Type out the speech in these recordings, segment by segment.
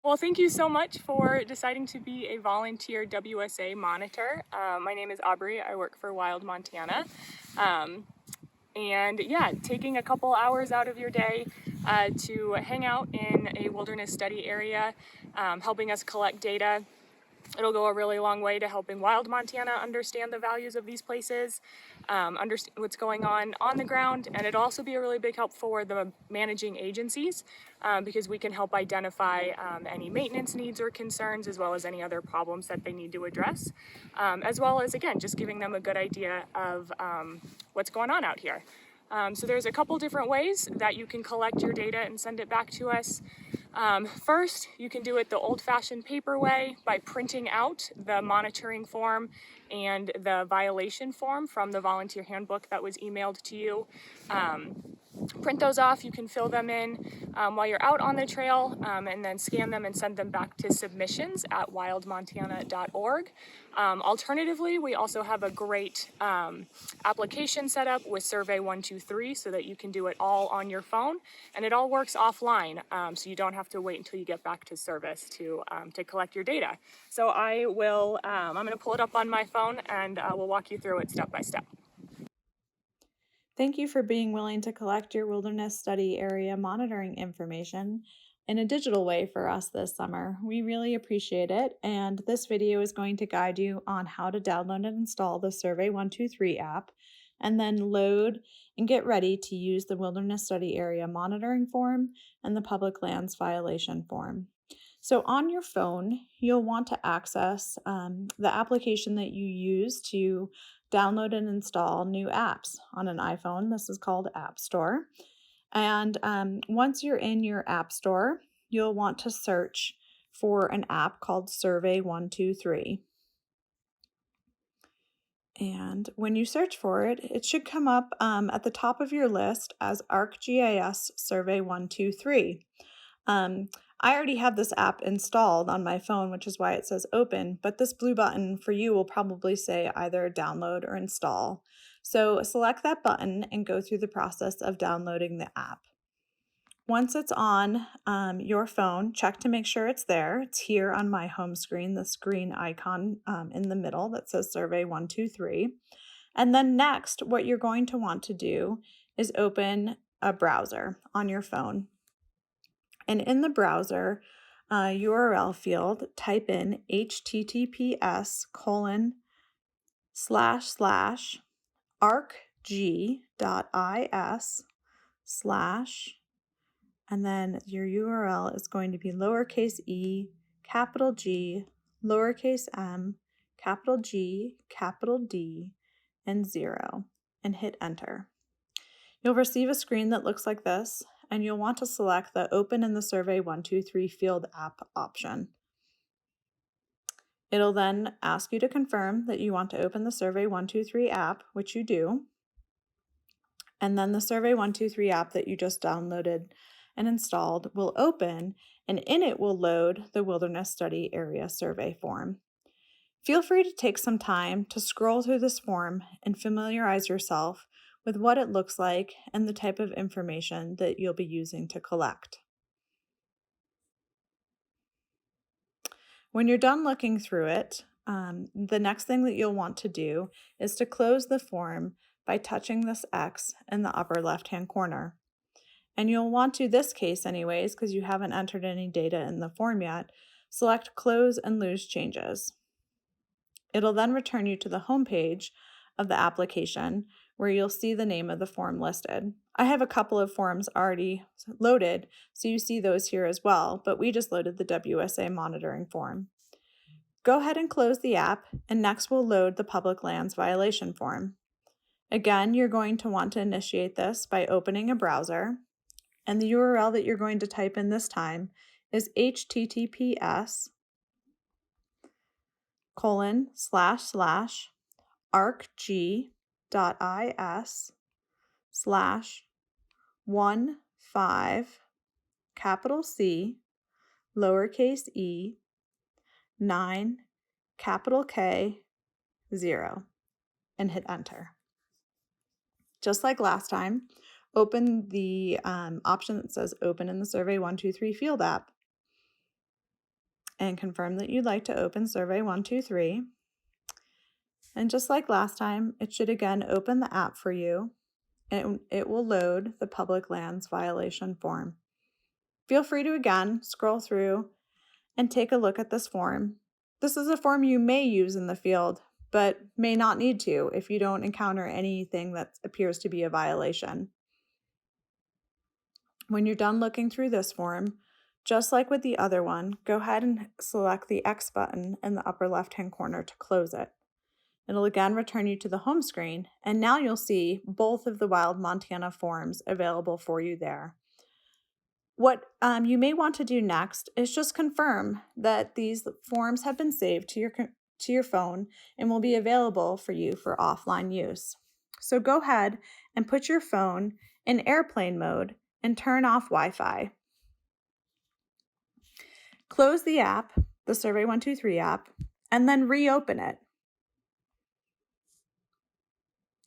Well, thank you so much for deciding to be a volunteer WSA monitor. My name is Aubrey. I work for Wild Montana. And yeah, taking a couple hours out of your day to hang out in a wilderness study area, helping us collect data. It'll go a really long way to helping Wild Montana understand the values of these places, understand what's going on the ground, and it'll also be a really big help for the managing agencies because we can help identify any maintenance needs or concerns as well as any other problems that they need to address, as well as, again, just giving them a good idea of what's going on out here. So there's a couple different ways that you can collect your data and send it back to us. First, you can do it the old-fashioned paper way by printing out the monitoring form and the violation form from the volunteer handbook that was emailed to you. Print those off, you can fill them in while you're out on the trail, and then scan them and send them back to submissions at wildmontana.org. Alternatively, we also have a great application set up with Survey 123 so that you can do it all on your phone, and it all works offline, so you don't have to wait until you get back to service to collect your data. So I'm going to pull it up on my phone and we'll walk you through it step by step. Thank you for being willing to collect your wilderness study area monitoring information in a digital way for us this summer. We really appreciate it, and this video is going to guide you on how to download and install the Survey 123 app, and then load and get ready to use the wilderness study area monitoring form and the public lands violation form. So on your phone, you'll want to access the application that you use to download and install new apps on an iPhone. This is called App Store. And once you're in your App Store, you'll want to search for an app called Survey 123. And when you search for it, it should come up at the top of your list as ArcGIS Survey 123. I already have this app installed on my phone, which is why it says open, but this blue button for you will probably say either download or install. So select that button and go through the process of downloading the app. Once it's on your phone, check to make sure it's there. It's here on my home screen, this green icon in the middle that says Survey 123. And then next, what you're going to want to do is open a browser on your phone. And in the browser URL field, type in https://arcg.is/ and then your URL is going to be lowercase e, capital G, lowercase m, capital G, capital D, and 0, and hit enter. You'll receive a screen that looks like this, and you'll want to select the Open in the Survey 123 Field App option. It'll then ask you to confirm that you want to open the Survey 123 app, which you do, and then the Survey 123 app that you just downloaded and installed will open, and in it will load the Wilderness Study Area Survey form. Feel free to take some time to scroll through this form and familiarize yourself with what it looks like and the type of information that you'll be using to collect. When you're done looking through it, the next thing that you'll want to do is to close the form by touching this X in the upper left-hand corner. And you'll want to, this case anyways, because you haven't entered any data in the form yet, select Close and Lose Changes. It'll then return you to the home page of the application where you'll see the name of the form listed. I have a couple of forms already loaded, so you see those here as well, but we just loaded the WSA monitoring form. Go ahead and close the app, and next we'll load the public lands violation form. Again, you're going to want to initiate this by opening a browser, and the URL that you're going to type in this time is https://arcg.is/15 capital C lowercase e 9 capital K 0 and hit enter. Just like last time, open the option that says Open in the Survey 123 Field App. and confirm that you'd like to open Survey 123. And just like last time, it should again open the app for you, and it will load the public lands violation form. Feel free to again scroll through and take a look at this form. This is a form you may use in the field, but may not need to if you don't encounter anything that appears to be a violation. When you're done looking through this form, just like with the other one, go ahead and select the X button in the upper left-hand corner to close it. It'll again return you to the home screen, and now you'll see both of the Wild Montana forms available for you there. What you may want to do next is just confirm that these forms have been saved to your phone and will be available for you for offline use. So go ahead and put your phone in airplane mode and turn off Wi-Fi. Close the app, the Survey 123 app, and then reopen it.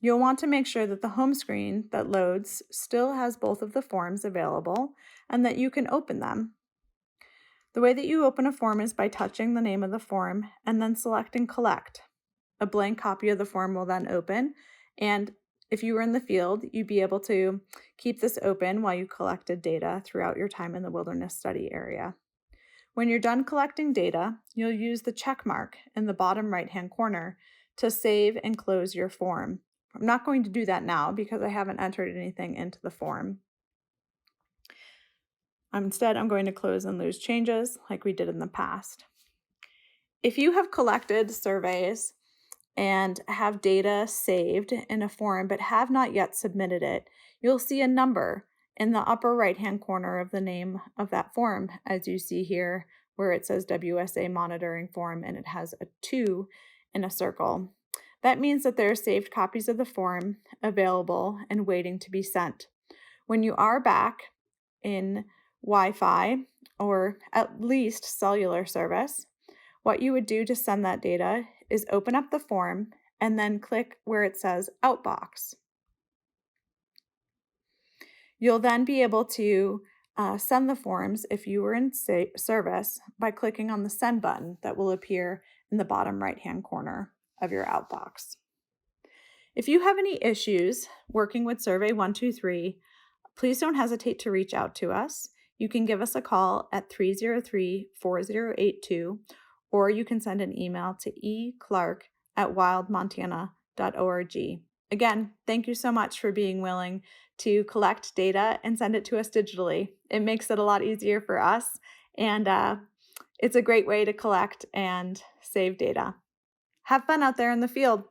You'll want to make sure that the home screen that loads still has both of the forms available and that you can open them. The way that you open a form is by touching the name of the form and then selecting Collect. A blank copy of the form will then open, and if you were in the field, you'd be able to keep this open while you collected data throughout your time in the wilderness study area. When you're done collecting data, you'll use the check mark in the bottom right-hand corner to save and close your form. I'm not going to do that now because I haven't entered anything into the form. Instead, I'm going to close and lose changes like we did in the past. If you have collected surveys and have data saved in a form but have not yet submitted it, you'll see a number in the upper right-hand corner of the name of that form, as you see here, where it says WSA monitoring form and it has a 2 in a circle. That means that there are saved copies of the form available and waiting to be sent. When you are back in Wi-Fi or at least cellular service, what you would do to send that data is open up the form and then click where it says Outbox. You'll then be able to send the forms if you were in service by clicking on the Send button that will appear in the bottom right-hand corner of your Outbox. If you have any issues working with Survey 123, please don't hesitate to reach out to us. You can give us a call at 303-4082, or you can send an email to eclark@wildmontana.org. Again, thank you so much for being willing to collect data and send it to us digitally. It makes it a lot easier for us, and it's a great way to collect and save data. Have fun out there in the field.